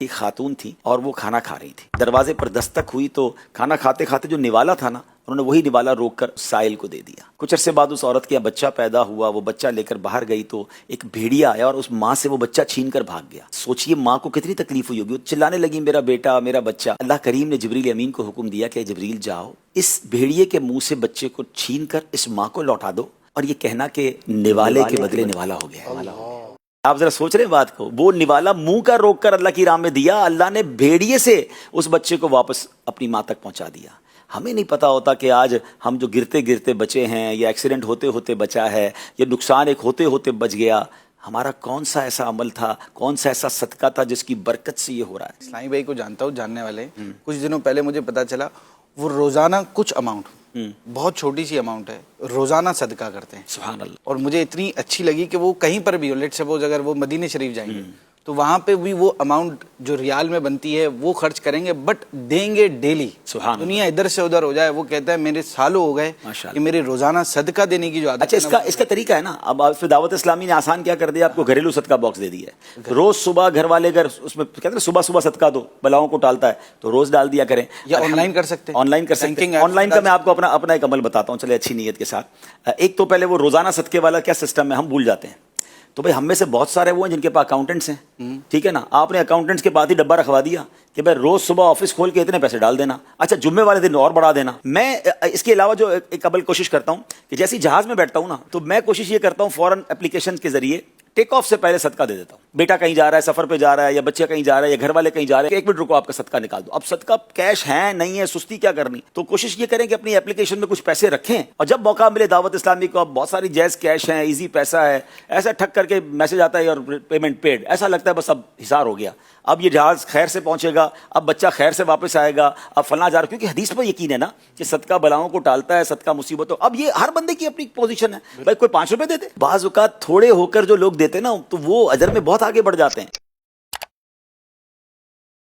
ایک خاتون تھی اور وہ کھانا کھا رہی تھی. دروازے پر دستک ہوئی تو کھانا کھاتے کھاتے جو نوالا تھا نا, انہوں نے وہی نوالا روک کر سائل کو دے دیا. کچھ عرصے بعد اس عورت کے یہاں بچہ پیدا ہوا. وہ بچہ لے کر باہر گئی تو ایک بھیڑیا آیا اور اس ماں سے وہ بچہ چھین کر بھاگ گیا. سوچئے ماں کو کتنی تکلیف ہوئی ہوگی. وہ چلانے لگی میرا بیٹا میرا بچہ. اللہ کریم نے جبریل امین کو حکم دیا کہ جبریل جاؤ اس بھیڑیے کے منہ سے بچے کو چھین کر اس ماں کو لوٹا دو اور یہ کہنا کہ نوالے کے بدلے نوالا ہو گیا. آپ ذرا سوچ رہے ہیں بات کو. وہ نوالا منہ کا روک کر اللہ کی راہ میں دیا, اللہ نے بھیڑیے سے اس بچے کو واپس اپنی ماں تک پہنچا دیا. ہمیں نہیں پتا ہوتا کہ آج ہم جو گرتے گرتے بچے ہیں یا ایکسیڈنٹ ہوتے ہوتے بچا ہے یا نقصان ایک ہوتے ہوتے بچ گیا, ہمارا کون سا ایسا عمل تھا, کون سا ایسا صدقہ تھا جس کی برکت سے یہ ہو رہا ہے. اسلامی بھائی کو جانتا ہوں, جاننے والے کچھ دنوں پہلے مجھے پتا چلا وہ روزانہ کچھ اماؤنٹ, بہت چھوٹی سی اماؤنٹ ہے, روزانہ صدقہ کرتے ہیں. سبحان اللہ. اور مجھے اتنی اچھی لگی کہ وہ کہیں پر بھی ہو, لیٹ سپوز اگر وہ مدینہ شریف جائیں گے تو وہاں پہ بھی وہ اماؤنٹ جو ریال میں بنتی ہے وہ خرچ کریں گے, بٹ دیں گے ڈیلی. سبحان دنیا ادھر سے ادھر ہو جائے, وہ کہتا ہے میرے سالوں ہو گئے کہ میرے روزانہ صدقہ دینے کی جو عادت. اچھا اس کا طریقہ ہے نا. اب آپ دعوت اسلامی نے آسان کیا کر دیا, آپ کو گھریلو صدقہ باکس دے دیا ہے. روز صبح گھر والے اگر اس میں کہتے ہیں صبح صبح صدقہ دو بلاؤں کو ٹالتا ہے تو روز ڈال دیا کریں, یا آن لائن کر سکتے ہیں. آن لائن کر سکتے ہیں. آن لائن کا میں آپ کو اپنا ایک عمل بتاتا ہوں, چلے اچھی نیت کے ساتھ. ایک تو پہلے وہ روزانہ صدقے والا کیا سسٹم ہے, ہم بھول جاتے ہیں. تو بھائی ہم میں سے بہت سارے وہ ہیں جن کے پاس اکاؤنٹنٹس ہیں, ٹھیک ہے نا. آپ نے اکاؤنٹنٹس کے پاس ہی ڈبہ رکھوا دیا کہ بھائی روز صبح آفس کھول کے اتنے پیسے ڈال دینا, اچھا جمعے والے دن اور بڑھا دینا. میں اس کے علاوہ جو ایک قبل کوشش کرتا ہوں کہ جیسے جہاز میں بیٹھتا ہوں نا, تو میں کوشش یہ کرتا ہوں فوراً اپلیکیشن کے ذریعے ٹیک آف سے پہلے صدقہ دے دیتا ہوں. بیٹا کہیں جا رہا ہے, سفر پہ جا رہا ہے, یا بچہ کہیں جا رہا ہے, یا گھر والے کہیں جا رہے ہیں, ایک منٹ رکو آپ کا صدقہ نکال دو. اب صدقہ کیش ہے نہیں ہے, سستی کیا کرنی, تو کوشش یہ کریں کہ اپنی اپلیکیشن میں کچھ پیسے رکھیں, اور جب موقع ملے دعوت اسلامی کو, اب بہت ساری جائز کیش ہیں, ایزی پیسہ ہے, ایسا ٹھک کر کے میسج آتا ہے اور پیمنٹ پیڈ, ایسا لگتا ہے بس اب حسار ہو گیا, اب یہ جہاز خیر سے پہنچے گا, اب بچہ خیر سے واپس آئے گا, اب فلاں جا رہا, کیونکہ حدیث پر یقین ہے نا کہ صدقہ بلاؤں کو ٹالتا ہے, صدقہ مصیبتوں. اب یہ ہر بندے کی اپنی پوزیشن ہے, بھائی کوئی 5 روپے دے دے. بعض اوقات تھوڑے ہو کر جو لوگ دیتے نا تو وہ اجر میں بہت آگے بڑھ جاتے ہیں.